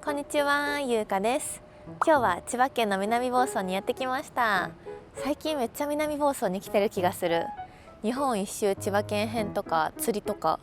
こんにちは、ゆうかです。今日は千葉県の南房総にやってきました。最近めっちゃ南房総に来てる気がする。日本一周千葉県編とか釣りとか、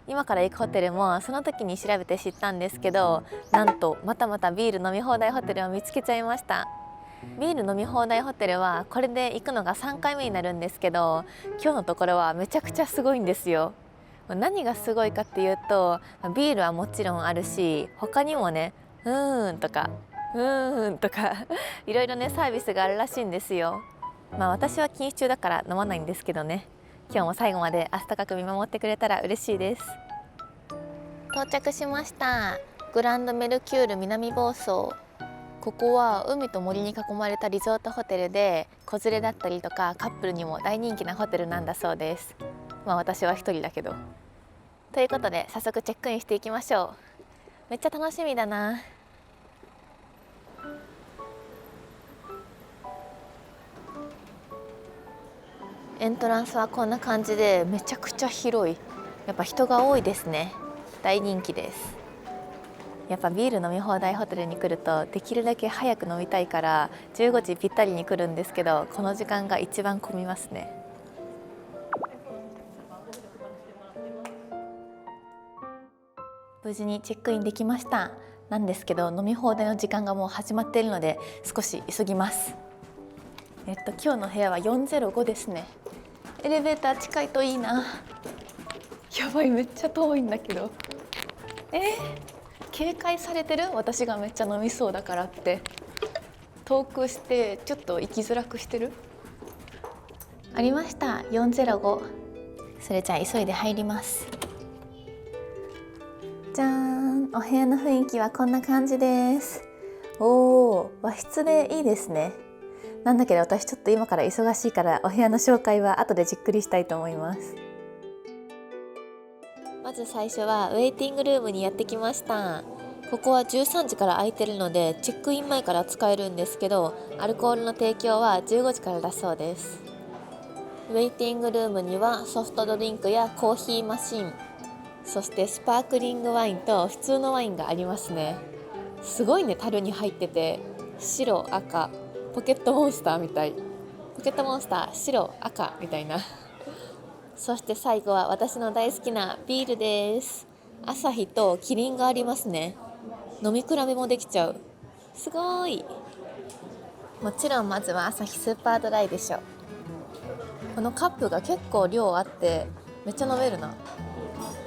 今から行くホテルもその時に調べて知ったんですけど、なんとまたまたビール飲み放題ホテルを見つけちゃいました。ビール飲み放題ホテルはこれで行くのが3回目になるんですけど、今日のところはめちゃくちゃすごいんですよ。何がすごいかっていうと、ビールはもちろんあるし、他にもね、とかとかいろいろねサービスがあるらしいんですよ。私は禁酒中だから飲まないんですけどね。今日も最後まで温かく見守ってくれたら嬉しいです。到着しました。グランドメルキュール南房総。ここは海と森に囲まれたリゾートホテルで、子連れだったりとかカップルにも大人気なホテルなんだそうです。私は一人だけど。ということで早速チェックインしていきましょう。めっちゃ楽しみだな。エントランスはこんな感じでめちゃくちゃ広い。やっぱ人が多いですね。大人気です。やっぱビール飲み放題ホテルに来るとできるだけ早く飲みたいから15時ぴったりに来るんですけど、この時間が一番混みますね。無事にチェックインできました。なんですけど飲み放題の時間がもう始まっているので少し急ぎます。今日の部屋は405ですね。エレベーター近いといいな。やばい、めっちゃ遠いんだけど。警戒されてる？私がめっちゃ飲みそうだからって遠くしてちょっと行きづらくしてる？ありました、405。それじゃあ急いで入ります。じゃーん、お部屋の雰囲気はこんな感じです。和室でいいですね。なんだけど私ちょっと今から忙しいからお部屋の紹介は後でじっくりしたいと思います。まず最初はウェイティングルームにやってきました。ここは13時から空いてるのでチェックイン前から使えるんですけど、アルコールの提供は15時からだそうです。ウェイティングルームにはソフトドリンクやコーヒーマシン、そしてスパークリングワインと普通のワインがありますね。すごいね、樽に入ってて白赤、ポケットモンスターみたい。ポケットモンスター白赤みたいなそして最後は私の大好きなビールです。アサヒとキリンがありますね。飲み比べもできちゃう。すごい。もちろんまずはアサヒスーパードライでしょ。このカップが結構量あってめっちゃ飲めるな。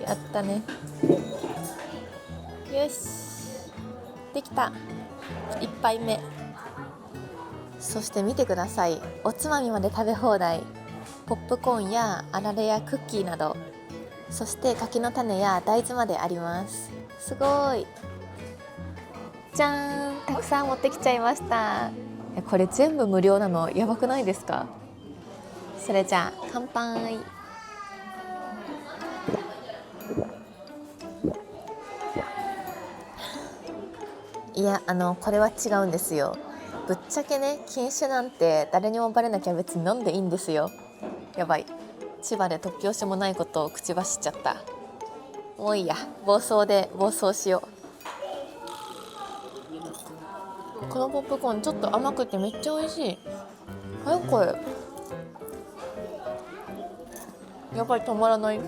やったね。よし、できた。1杯目。そして見てください、おつまみまで食べ放題。ポップコーンやあられやクッキーなど、そして柿の種や大豆まであります。すごい。じゃーん、たくさん持ってきちゃいました。これ全部無料なのやばくないですか？それじゃあ乾杯。いや、これは違うんですよ。ぶっちゃけね、禁酒なんて誰にもバレなきゃ別に飲んでいいんですよ。やばい、千葉で突拍子もないことを口走っちゃった。もういいや、暴走しよう。このポップコーンちょっと甘くてめっちゃ美味しい。これやっぱり止まらない。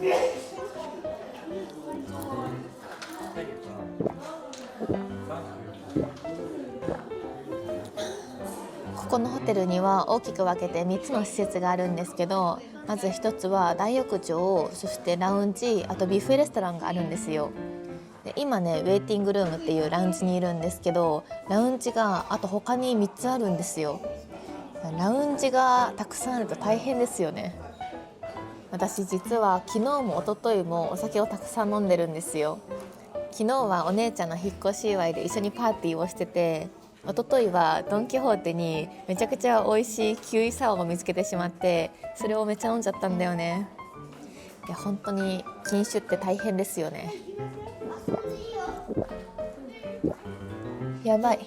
ここのホテルには大きく分けて3つの施設があるんですけど、まず1つは大浴場、そしてラウンジ、あとビュッフェレストランがあるんですよ。で今ね、ウェイティングルームっていうラウンジにいるんですけど、ラウンジがあと他に3つあるんですよ。ラウンジがたくさんあると大変ですよね。私実は昨日も一昨日もお酒をたくさん飲んでるんですよ。昨日はお姉ちゃんの引っ越し祝いで一緒にパーティーをしてて、一昨日はドン・キホーテにめちゃくちゃ美味しいキウイサワーを見つけてしまって、それをめっちゃ飲んじゃったんだよね。いや本当に禁酒って大変ですよね。やばい、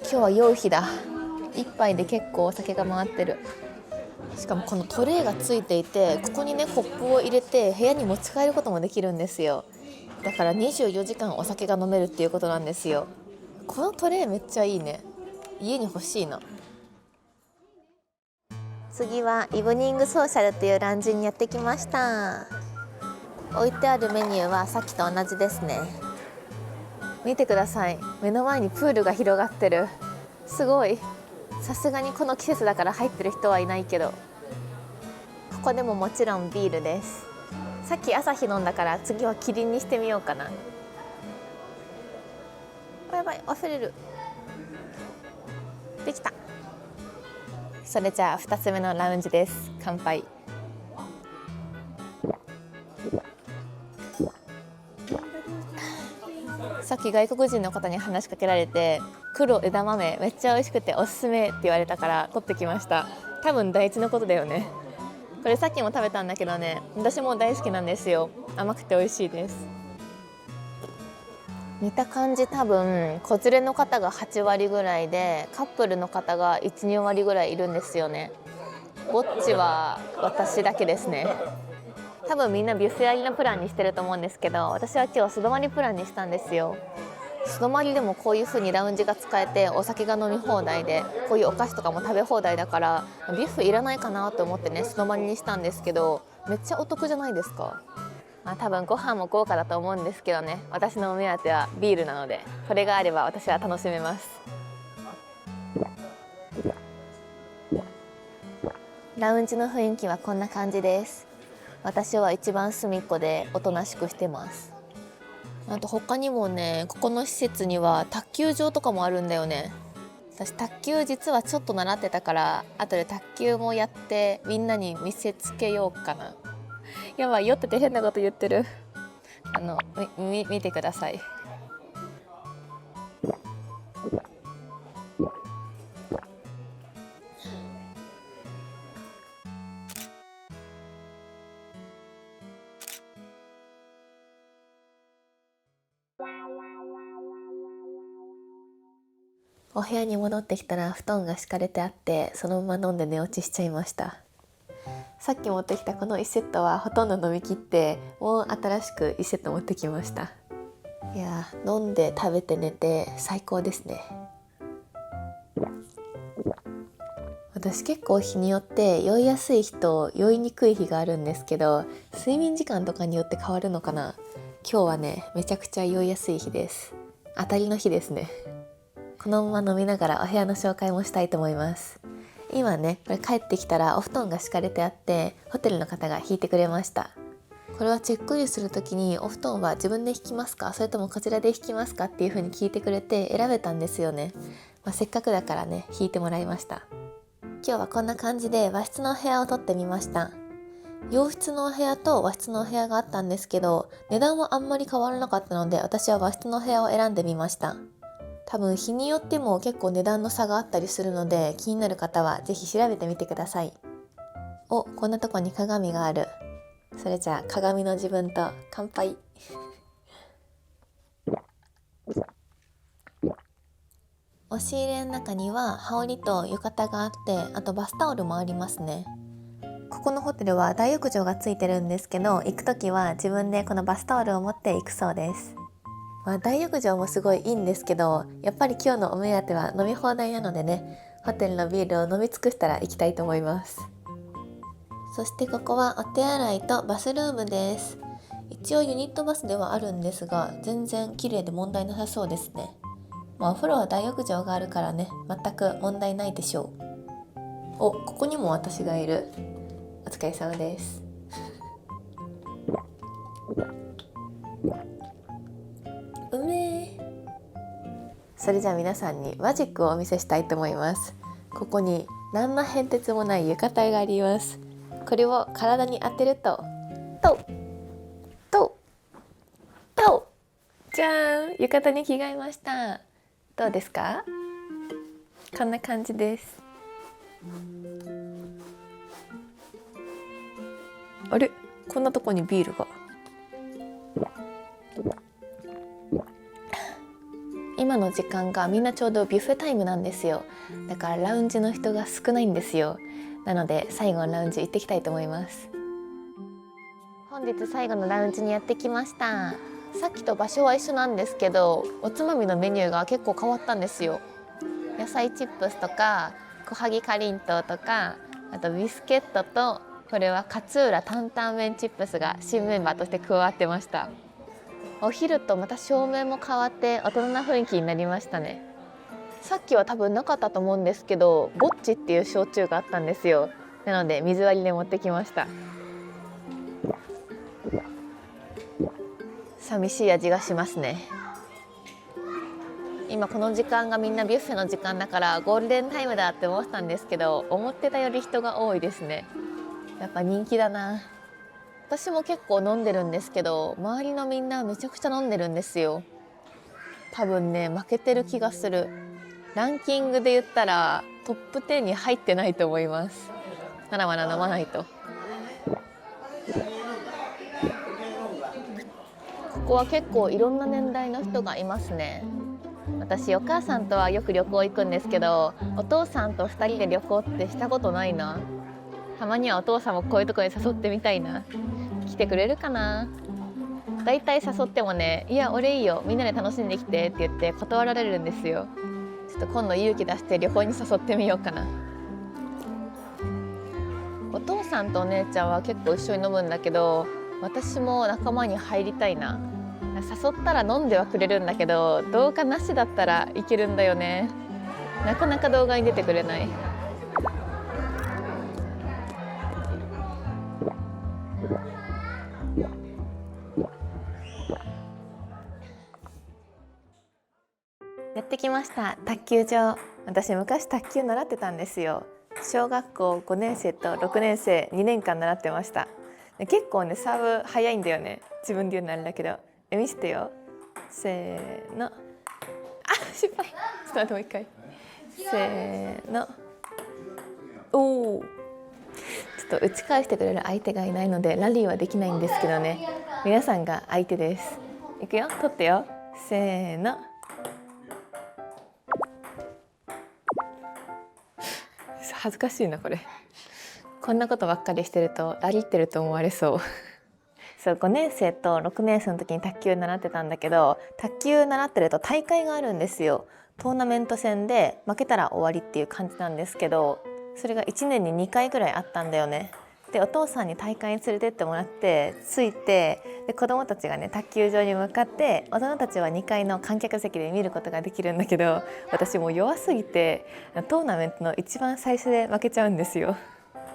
今日は酔う日だ。一杯で結構お酒が回ってる。しかもこのトレイがついていて、ここにねコップを入れて部屋に持ち帰ることもできるんですよ。だから24時間お酒が飲めるっていうことなんですよ。このトレイめっちゃいいね。家に欲しいな。次はイブニングソーシャルっていうラウンジにやってきました。置いてあるメニューはさっきと同じですね。見てください、目の前にプールが広がってる。すごい。さすがにこの季節だから入ってる人はいないけど、ここでももちろんビールです。さっき朝日飲んだから次はキリンにしてみようかな。やばい、忘れる。できた。それじゃあ2つ目のラウンジです。乾杯。さっき外国人の方に話しかけられて、黒枝豆めっちゃ美味しくておすすめって言われたから取ってきました。多分第一のことだよね。これさっきも食べたんだけどね、私も大好きなんですよ。甘くて美味しいです。見た感じ多分子連れの方が8割ぐらいで、カップルの方が 1,2 割ぐらいいるんですよね。ぼっちは私だけですね。多分みんなビュッフェありのプランにしてると思うんですけど、私は今日素泊まりプランにしたんですよ。素泊まりでもこういう風にラウンジが使えて、お酒が飲み放題で、こういうお菓子とかも食べ放題だから、ビュッフェいらないかなと思ってね、素泊まりにしたんですけど、めっちゃお得じゃないですか。多分ご飯も豪華だと思うんですけどね、私のお目当てはビールなので、これがあれば私は楽しめます。ラウンジの雰囲気はこんな感じです。私は一番隅っこでおとなしくしてます。あと他にもね、ここの施設には卓球場とかもあるんだよね。私卓球実はちょっと習ってたから、後で卓球もやってみんなに見せつけようかな。やばい、酔ってて変なこと言ってる。見てください。お部屋に戻ってきたら布団が敷かれてあって、そのまま飲んで寝落ちしちゃいました。さっき持ってきたこの1セットはほとんど飲み切って、もう新しく1セット持ってきました。いや、飲んで食べて寝て最高ですね。私結構日によって酔いやすい日と酔いにくい日があるんですけど、睡眠時間とかによって変わるのかな。今日はね、めちゃくちゃ酔いやすい日です。当たりの日ですね。このまま飲みながらお部屋の紹介もしたいと思います。今ね、これ帰ってきたらお布団が敷かれてあって、ホテルの方が引いてくれました。これはチェックインするときに、お布団は自分で引きますか、それともこちらで引きますかっていう風に聞いてくれて選べたんですよね。せっかくだからね、引いてもらいました。今日はこんな感じで和室のお部屋を撮ってみました。洋室のお部屋と和室のお部屋があったんですけど、値段はあんまり変わらなかったので、私は和室のお部屋を選んでみました。多分日によっても結構値段の差があったりするので、気になる方はぜひ調べてみてください。お、こんなとこに鏡がある。それじゃあ鏡の自分と乾杯。押し入れの中には羽織と浴衣があって、あとバスタオルもありますね。ここのホテルは大浴場がついてるんですけど、行くときは自分でこのバスタオルを持って行くそうです。大浴場もすごいいいんですけど、やっぱり今日のお目当ては飲み放題なのでね、ホテルのビールを飲み尽くしたら行きたいと思います。そしてここはお手洗いとバスルームです。一応ユニットバスではあるんですが、全然綺麗で問題なさそうですね。お風呂は大浴場があるからね、全く問題ないでしょう。お、ここにも私がいる。お疲れ様です。うめー。それじゃあ皆さんにマジックをお見せしたいと思います。ここに何の変哲もない浴衣があります。これを体に当てると、じゃーん、浴衣に着替えました。どうですか？こんな感じです。あれ、こんなとこにビールが。今の時間がみんなちょうどビュッフェタイムなんですよ。だからラウンジの人が少ないんですよ。なので最後のラウンジ行ってきたいと思います。本日最後のラウンジにやってきました。さっきと場所は一緒なんですけど、おつまみのメニューが結構変わったんですよ。野菜チップスとか小萩かりんとうとか、あとビスケットと、これは勝浦担々麺チップスが新メンバーとして加わってました。お昼とまた照明も変わって大人な雰囲気になりましたね。さっきは多分なかったと思うんですけど、ボッチっていう焼酎があったんですよ。なので水割りで持ってきました。寂しい味がしますね。今この時間がみんなビュッフェの時間だからゴールデンタイムだって思ってたんですけど、思ってたより人が多いですね。やっぱ人気だな。私も結構飲んでるんですけど、周りのみんなめちゃくちゃ飲んでるんですよ。多分ね、負けてる気がする。ランキングで言ったらトップ10に入ってないと思います。ならまだ飲まないと。ここは結構いろんな年代の人がいますね。私お母さんとはよく旅行行くんですけど、お父さんと2人で旅行ってしたことないな。たまにはお父さんもこういうとこに誘ってみたいな。来てくれるかな。だいたい誘ってもね、いや俺いいよ、みんなで楽しんできてって言って断られるんですよ。ちょっと今度勇気出して旅行に誘ってみようかな。お父さんとお姉ちゃんは結構一緒に飲むんだけど、私も仲間に入りたいな。誘ったら飲んではくれるんだけど、動画なしだったらいけるんだよね。なかなか動画に出てくれない。やってきました、卓球場。私昔卓球習ってたんですよ。小学校5年生と6年生2年間習ってました。結構ね、サーブ早いんだよね。自分で言うのあれだけど。見せてよ。せーの。あ、失敗。ちょっと待って、もう一回。せーの。おお。ちょっと打ち返してくれる相手がいないのでラリーはできないんですけどね。皆さんが相手です。いくよ、取ってよ。せーの。恥ずかしいなこれ。こんなことばっかりしてるとラリってると思われそう。そう、5年生と6年生の時に卓球習ってたんだけど、卓球習ってると大会があるんですよ。トーナメント戦で負けたら終わりっていう感じなんですけど、それが1年に2回ぐらいあったんだよね。で、お父さんに大会に連れてってもらってついて、で子供たちがね卓球場に向かって、大人たちは2階の観客席で見ることができるんだけど、私もう弱すぎてトーナメントの一番最初で負けちゃうんですよ。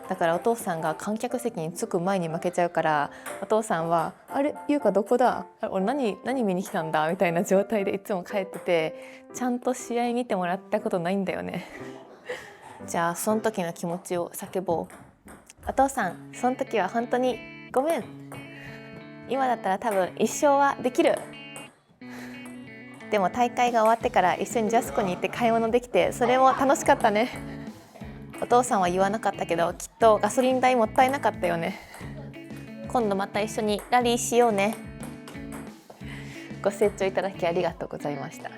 だからお父さんが観客席に着く前に負けちゃうから、お父さんは「あれ、優香どこだ、俺何見に来たんだ」みたいな状態でいつも帰ってて、ちゃんと試合見てもらったことないんだよね。じゃあその時の気持ちを叫ぼう。お父さん、その時は本当にごめん。今だったら多分一生はできる。でも大会が終わってから一緒にジャスコに行って買い物できて、それも楽しかったね。お父さんは言わなかったけど、きっとガソリン代もったいなかったよね。今度また一緒にラリーしようね。ご清聴いただきありがとうございました。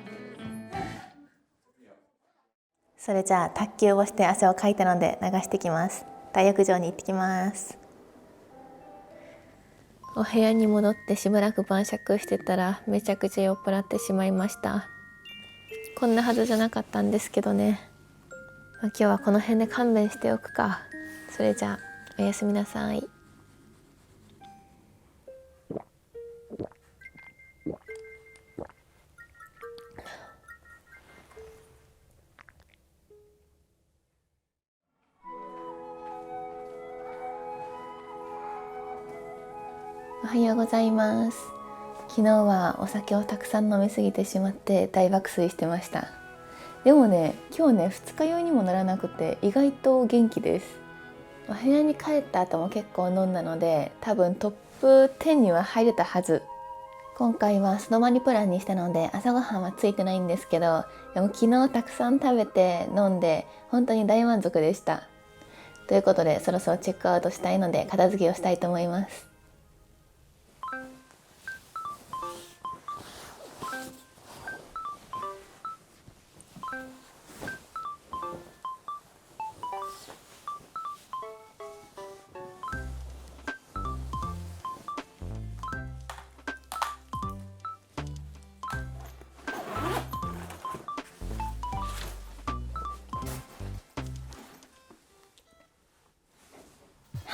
それじゃあ卓球をして汗をかいたので流してきます。大浴場に行ってきます。お部屋に戻ってしばらく晩酌してたらめちゃくちゃ酔っ払ってしまいました。こんなはずじゃなかったんですけどね。今日はこの辺で勘弁しておくか。それじゃあおやすみなさい。おはようございます。昨日はお酒をたくさん飲みすぎてしまって大爆睡してました。でもね、今日ね二日酔いにもならなくて意外と元気です。お部屋に帰った後も結構飲んだので、多分トップ10には入れたはず。今回は素泊まりプランにしたので朝ごはんはついてないんですけど、でも昨日たくさん食べて飲んで本当に大満足でした。ということでそろそろチェックアウトしたいので片付けをしたいと思います。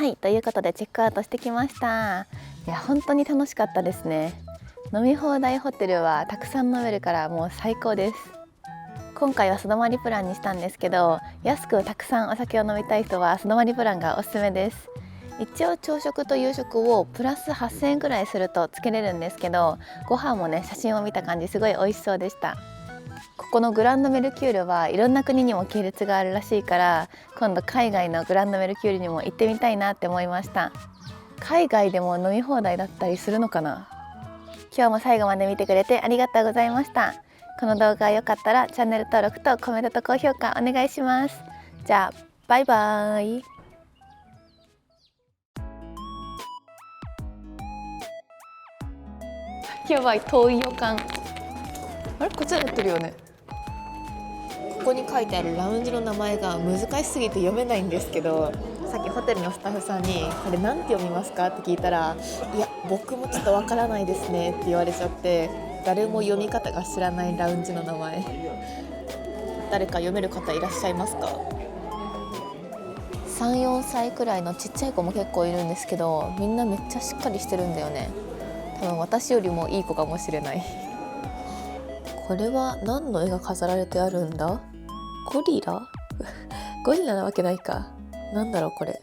はい、ということでチェックアウトしてきました。いや本当に楽しかったですね。飲み放題ホテルはたくさん飲めるからもう最高です。今回は素泊まりプランにしたんですけど、安くたくさんお酒を飲みたい人は素泊まりプランがおすすめです。一応朝食と夕食をプラス8000円くらいするとつけれるんですけど、ご飯もね、写真を見た感じすごい美味しそうでした。ここのグランドメルキュールはいろんな国にも系列があるらしいから、今度海外のグランドメルキュールにも行ってみたいなって思いました。海外でも飲み放題だったりするのかな。今日も最後まで見てくれてありがとうございました。この動画が良かったらチャンネル登録とコメントと高評価お願いします。じゃあバイバーイ。やばい、遠い予感。あれ、こっちになってるよね。ここに書いてあるラウンジの名前が難しすぎて読めないんですけど、さっきホテルのスタッフさんにこれなんて読みますかって聞いたら、いや僕もちょっとわからないですねって言われちゃって、誰も読み方が知らないラウンジの名前。誰か読める方いらっしゃいますか？3、4歳くらいのちっちゃい子も結構いるんですけど、みんなめっちゃしっかりしてるんだよね。多分私よりもいい子かもしれない。これは何の絵が飾られてあるんだ？ゴリラ？ゴリラなわけないか。なんだろうこれ。